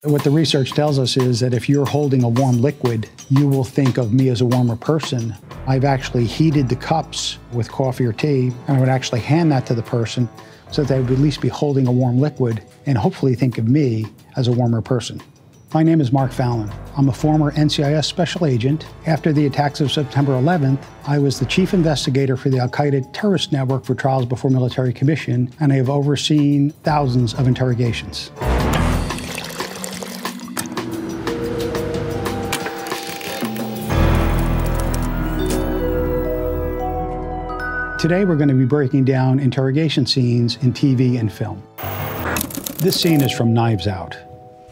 What the research tells us is that if you're holding a warm liquid, you will think of me as a warmer person. I've actually heated the cups with coffee or tea, and I would actually hand that to the person so that they would at least be holding a warm liquid and hopefully think of me as a warmer person. My name is Mark Fallon. I'm a former NCIS special agent. After the attacks of September 11th, I was the chief investigator for the Al-Qaeda terrorist network for trials before military commission, and I have overseen thousands of interrogations. Today we're going to be breaking down interrogation scenes in TV and film. This scene is from Knives Out.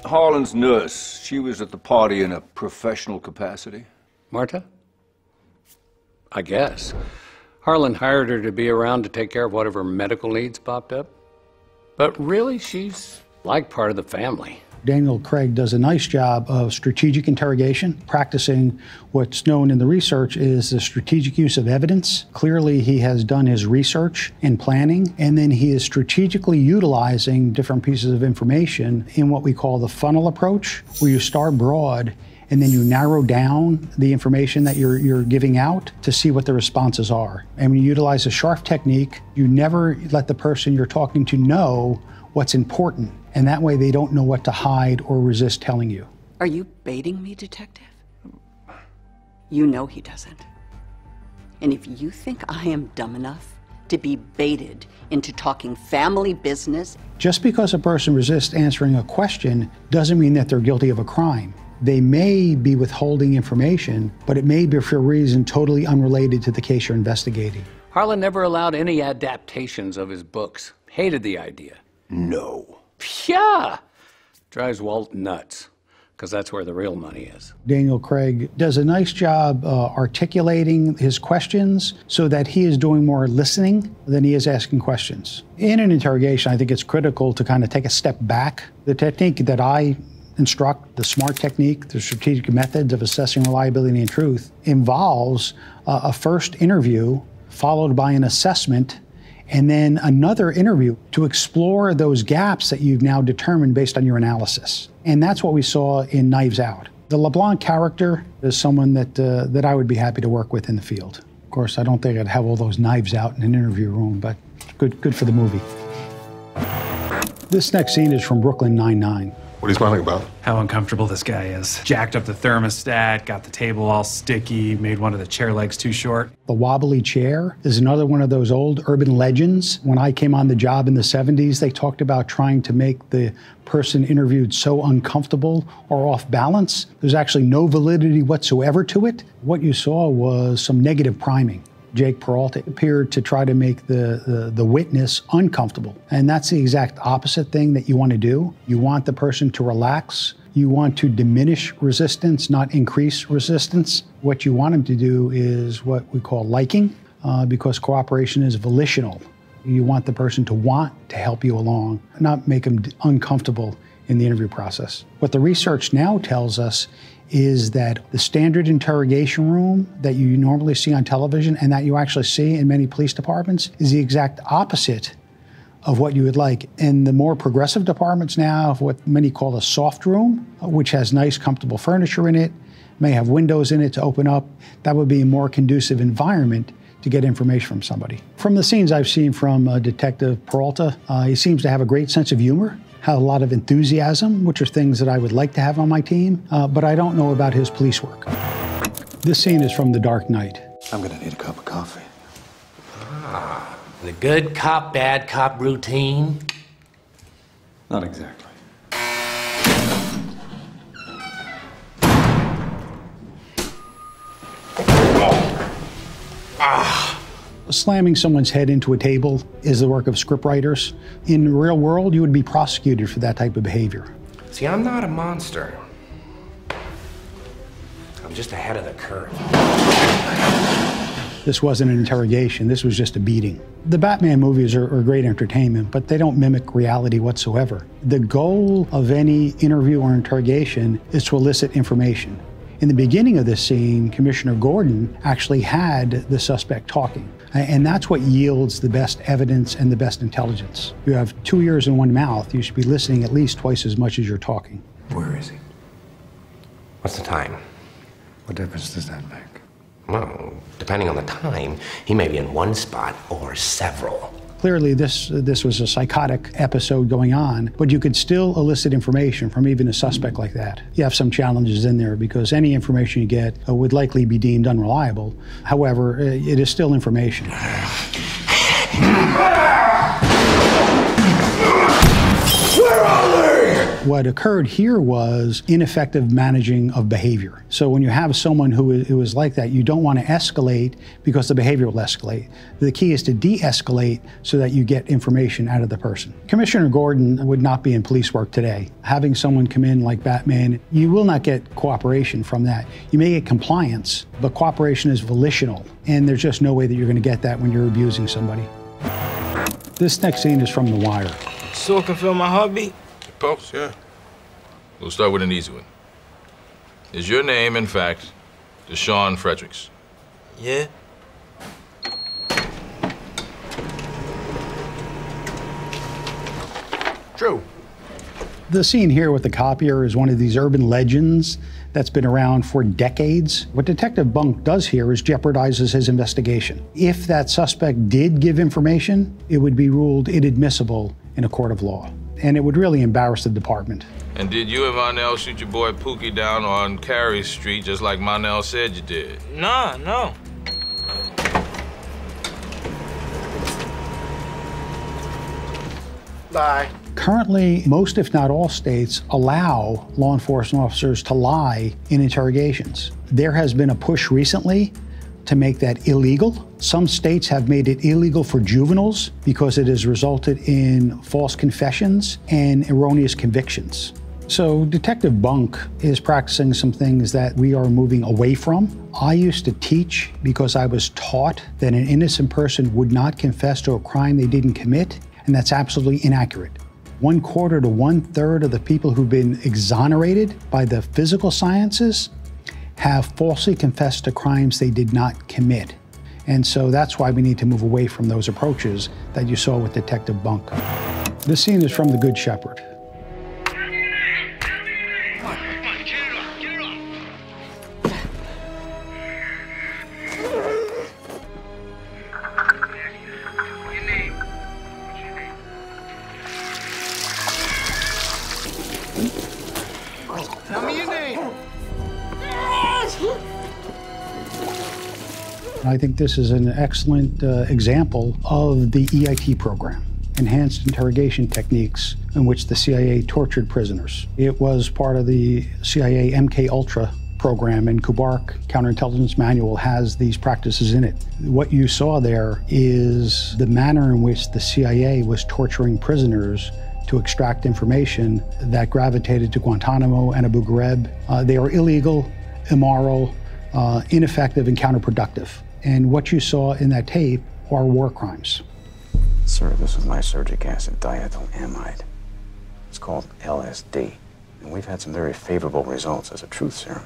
Harlan's nurse, she was at the party in a professional capacity. Marta? I guess. Harlan hired her to be around to take care of whatever medical needs popped up. But really, she's like part of the family. Daniel Craig does a nice job of strategic interrogation, practicing what's known in the research is the strategic use of evidence. Clearly, he has done his research and planning, and then he is strategically utilizing different pieces of information in what we call the funnel approach, where you start broad and then you narrow down the information that you're giving out to see what the responses are. And when you utilize a SHARP technique, you never let the person you're talking to know what's important. And that way they don't know what to hide or resist telling you. Are you baiting me, detective? You know he doesn't. And if you think I am dumb enough to be baited into talking family business... Just because a person resists answering a question doesn't mean that they're guilty of a crime. They may be withholding information, but it may be for a reason totally unrelated to the case you're investigating. Harlan never allowed any adaptations of his books. Hated the idea. No. Yeah! Drives Walt nuts, because that's where the real money is. Daniel Craig does a nice job articulating his questions so that he is doing more listening than he is asking questions. In an interrogation, I think it's critical to kind of take a step back. The technique that I instruct, the SMART technique, the strategic methods of assessing reliability and truth, involves a first interview followed by an assessment and then another interview to explore those gaps that you've now determined based on your analysis. And that's what we saw in Knives Out. The LeBlanc character is someone that I would be happy to work with in the field. Of course, I don't think I'd have all those knives out in an interview room, but good for the movie. This next scene is from Brooklyn Nine-Nine. What are you smiling about? How uncomfortable this guy is. Jacked up the thermostat, got the table all sticky, made one of the chair legs too short. The wobbly chair is another one of those old urban legends. When I came on the job in the 70s, they talked about trying to make the person interviewed so uncomfortable or off balance. There's actually no validity whatsoever to it. What you saw was some negative priming. Jake Peralta appeared to try to make the witness uncomfortable. And that's the exact opposite thing that you want to do. You want the person to relax. You want to diminish resistance, not increase resistance. What you want them to do is what we call liking, because cooperation is volitional. You want the person to want to help you along, not make them uncomfortable in the interview process. What the research now tells us is that the standard interrogation room that you normally see on television and that you actually see in many police departments is the exact opposite of what you would like. And the more progressive departments now have what many call a soft room, which has nice, comfortable furniture in it, may have windows in it to open up. That would be a more conducive environment to get information from somebody. From the scenes I've seen from Detective Peralta, he seems to have a great sense of humor, have a lot of enthusiasm, which are things that I would like to have on my team, but I don't know about his police work. This scene is from The Dark Knight. I'm gonna need a cup of coffee. The good cop, bad cop routine? Not exactly. Slamming someone's head into a table is the work of scriptwriters. In the real world, you would be prosecuted for that type of behavior. See, I'm not a monster. I'm just ahead of the curve. This wasn't an interrogation, this was just a beating. The Batman movies are great entertainment, but they don't mimic reality whatsoever. The goal of any interview or interrogation is to elicit information. In the beginning of this scene, Commissioner Gordon actually had the suspect talking. And that's what yields the best evidence and the best intelligence. You have 2 ears and 1 mouth. You should be listening at least twice as much as you're talking. Where is he? What's the time? What difference does that make? Well, depending on the time, he may be in one spot or several. Clearly, this was a psychotic episode going on, but you could still elicit information from even a suspect like that. You have some challenges in there because any information you get would likely be deemed unreliable. However, it is still information. Where are they? What occurred here was ineffective managing of behavior. So when you have someone who is like that, you don't want to escalate because the behavior will escalate. The key is to de-escalate so that you get information out of the person. Commissioner Gordon would not be in police work today. Having someone come in like Batman, you will not get cooperation from that. You may get compliance, but cooperation is volitional, and there's just no way that you're going to get that when you're abusing somebody. This next scene is from The Wire. So I can feel my heartbeat? Pulse, yeah. We'll start with an easy one. Is your name, in fact, Deshaun Fredericks? Yeah. True. The scene here with the copier is one of these urban legends that's been around for decades. What Detective Bunk does here is jeopardizes his investigation. If that suspect did give information, it would be ruled inadmissible in a court of law. And it would really embarrass the department. And did you and Monell shoot your boy Pookie down on Carey Street just like Monell said you did? Nah, no. Bye. Currently, most if not all states allow law enforcement officers to lie in interrogations. There has been a push recently to make that illegal. Some states have made it illegal for juveniles because it has resulted in false confessions and erroneous convictions. So Detective Bunk is practicing some things that we are moving away from. I used to teach because I was taught that an innocent person would not confess to a crime they didn't commit, and that's absolutely inaccurate. 1/4 to 1/3 of the people who've been exonerated by the physical sciences have falsely confessed to crimes they did not commit. And so that's why we need to move away from those approaches that you saw with Detective Bunk. This scene is from The Good Shepherd. Tell me your name. I think this is an excellent example of the EIT program, Enhanced Interrogation Techniques, in which the CIA tortured prisoners. It was part of the CIA MK Ultra program, and Kubark Counterintelligence Manual has these practices in it. What you saw there is the manner in which the CIA was torturing prisoners to extract information that gravitated to Guantanamo and Abu Ghraib. They are illegal, immoral, ineffective, and counterproductive. And what you saw in that tape are war crimes. Sir, this is lysergic acid diethylamide. It's called LSD, and we've had some very favorable results as a truth serum.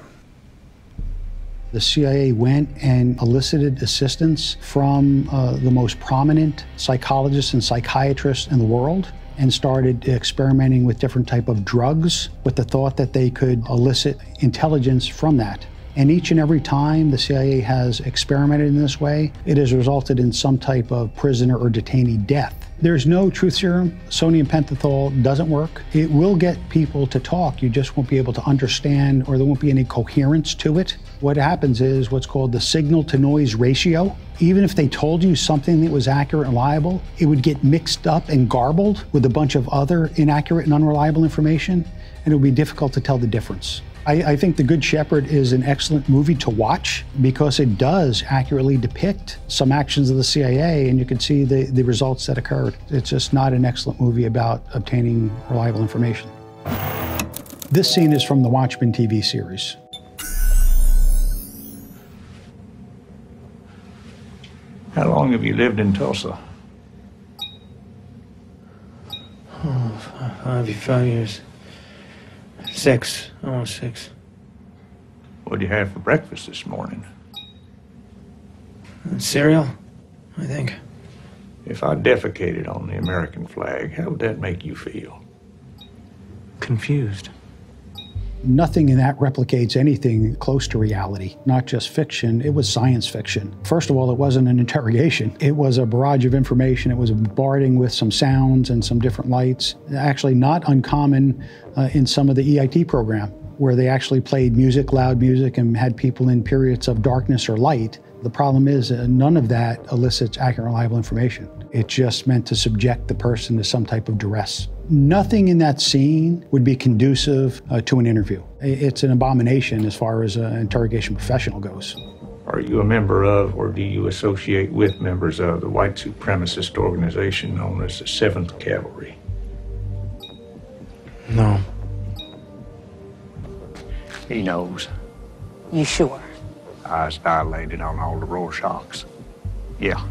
The CIA went and elicited assistance from the most prominent psychologists and psychiatrists in the world and started experimenting with different type of drugs with the thought that they could elicit intelligence from that. And each and every time the CIA has experimented in this way, it has resulted in some type of prisoner or detainee death. There's no truth serum. Sodium pentothal doesn't work. It will get people to talk. You just won't be able to understand, or there won't be any coherence to it. What happens is what's called the signal to noise ratio. Even if they told you something that was accurate and reliable, it would get mixed up and garbled with a bunch of other inaccurate and unreliable information, and it would be difficult to tell the difference. I think The Good Shepherd is an excellent movie to watch because it does accurately depict some actions of the CIA, and you can see the results that occurred. It's just not an excellent movie about obtaining reliable information. This scene is from the Watchmen TV series. How long have you lived in Tulsa? Oh, 5 years. 6, almost 6. What'd you have for breakfast this morning? Cereal, I think. If I defecated on the American flag, how would that make you feel? Confused. Nothing in that replicates anything close to reality, not just fiction, it was science fiction. First of all, it wasn't an interrogation. It was a barrage of information. It was bombarding with some sounds and some different lights. Actually not uncommon in some of the EIT program, where they actually played music, loud music, and had people in periods of darkness or light. The problem is none of that elicits accurate, reliable information. It just meant to subject the person to some type of duress. Nothing in that scene would be conducive to an interview. It's an abomination as far as an interrogation professional goes. Are you a member of, or do you associate with members of the white supremacist organization known as the 7th Cavalry? No. He knows. You sure? Eyes dilated on all the Rorschachs. Yeah,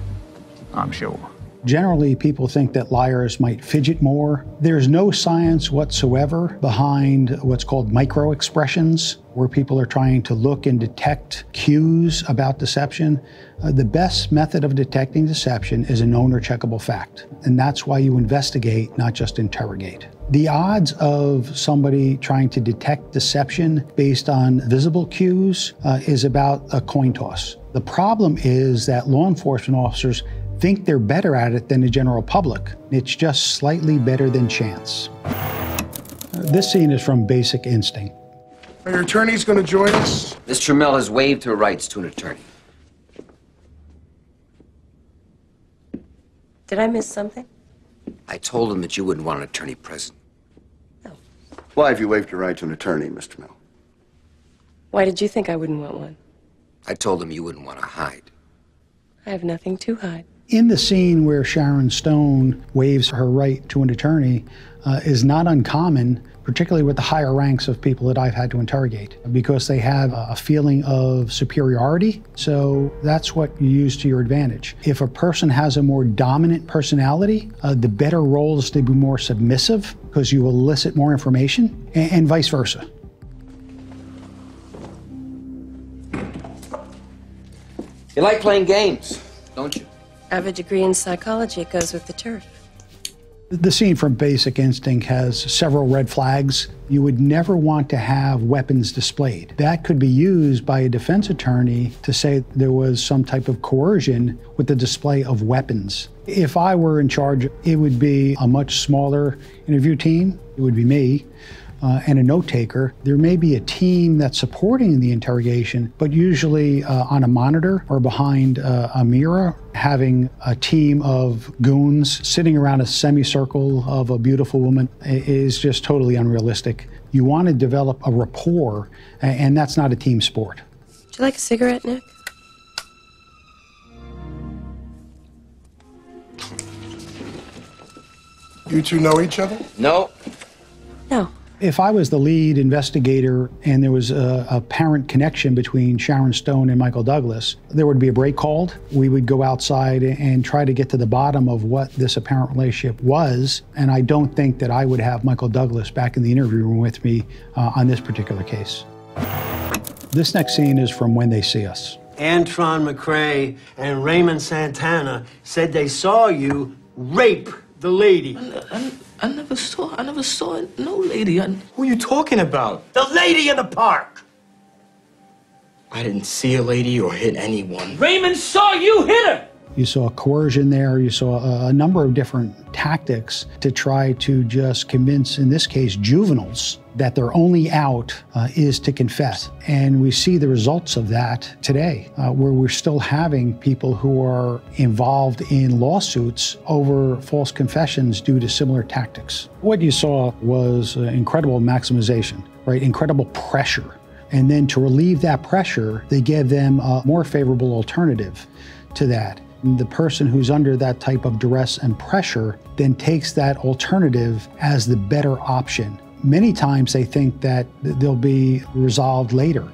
I'm sure. Generally, people think that liars might fidget more. There's no science whatsoever behind what's called micro-expressions, where people are trying to look and detect cues about deception. The best method of detecting deception is a known or checkable fact, and that's why you investigate, not just interrogate. The odds of somebody trying to detect deception based on visible cues is about a coin toss. The problem is that law enforcement officers think they're better at it than the general public. It's just slightly better than chance. This scene is from Basic Instinct. Are your attorneys going to join us? Miss Trammell has waived her rights to an attorney. Did I miss something? I told him that you wouldn't want an attorney present. No. Why have you waived your right to an attorney, Mr. Mill? Why did you think I wouldn't want one? I told him you wouldn't want to hide. I have nothing to hide. In the scene where Sharon Stone waives her right to an attorney is not uncommon, particularly with the higher ranks of people that I've had to interrogate, because they have a feeling of superiority. So that's what you use to your advantage. If a person has a more dominant personality, the better role is to be more submissive, because you elicit more information, and vice versa. You like playing games, don't you? I have a degree in psychology. It goes with the turf. The scene from Basic Instinct has several red flags. You would never want to have weapons displayed. That could be used by a defense attorney to say there was some type of coercion with the display of weapons. If I were in charge, it would be a much smaller interview team. It would be me. And a note taker. There may be a team that's supporting the interrogation, but usually on a monitor or behind a mirror, having a team of goons sitting around a semicircle of a beautiful woman is just totally unrealistic. You want to develop a rapport, and that's not a team sport. Would you like a cigarette, Nick? You two know each other? No. No. If I was the lead investigator and there was a apparent connection between Sharon Stone and Michael Douglas, there would be a break called. We would go outside and try to get to the bottom of what this apparent relationship was. And I don't think that I would have Michael Douglas back in the interview room with me on this particular case. This next scene is from When They See Us. Antron McCrae and Raymond Santana said they saw you rape the lady. I never saw no lady. Who are you talking about? The lady in the park. I didn't see a lady or hit anyone. Raymond saw you hit her. You saw coercion there. You saw a number of different tactics to try to just convince, in this case, juveniles that their only out is to confess. And we see the results of that today, where we're still having people who are involved in lawsuits over false confessions due to similar tactics. What you saw was incredible maximization, right? Incredible pressure. And then to relieve that pressure, they gave them a more favorable alternative to that. The person who's under that type of duress and pressure then takes that alternative as the better option. Many times they think that they'll be resolved later,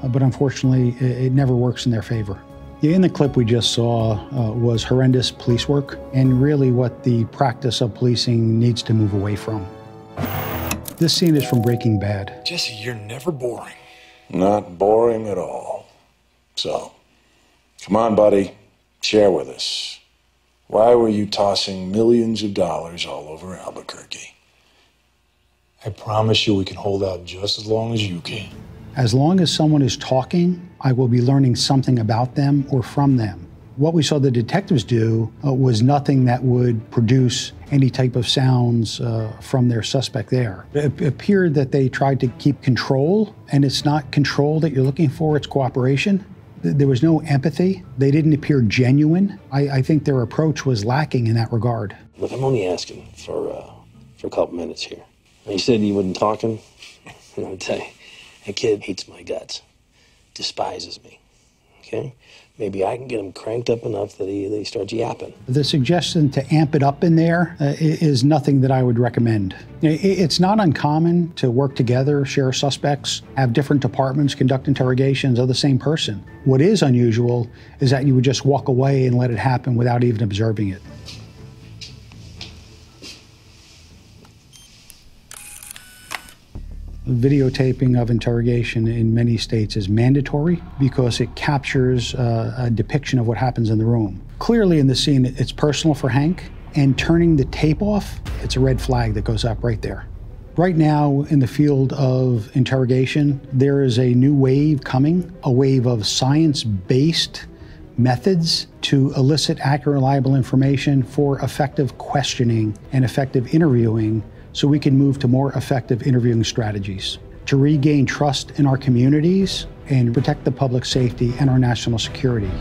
but unfortunately it never works in their favor. In the clip we just saw was horrendous police work and really what the practice of policing needs to move away from. This scene is from Breaking Bad. Jesse, you're never boring. Not boring at all. So, come on, buddy. Share with us. Why were you tossing millions of dollars all over Albuquerque? I promise you we can hold out just as long as you can. As long as someone is talking, I will be learning something about them or from them. What we saw the detectives do was nothing that would produce any type of sounds from their suspect there. It appeared that they tried to keep control, and it's not control that you're looking for, it's cooperation. There was no empathy. They didn't appear genuine. I think their approach was lacking in that regard. Look, I'm only asking for a couple minutes here. You said you wasn't talking. I'll tell you, that kid hates my guts, despises me, okay? Maybe I can get him cranked up enough that he starts yapping. The suggestion to amp it up in there is nothing that I would recommend. It's not uncommon to work together, share suspects, have different departments conduct interrogations of the same person. What is unusual is that you would just walk away and let it happen without even observing it. Videotaping of interrogation in many states is mandatory because it captures a depiction of what happens in the room. Clearly in the scene, it's personal for Hank, and turning the tape off, it's a red flag that goes up right there. Right now in the field of interrogation, there is a new wave coming, a wave of science-based methods to elicit accurate, reliable information for effective questioning and effective interviewing, so we can move to more effective interviewing strategies to regain trust in our communities and protect the public safety and our national security.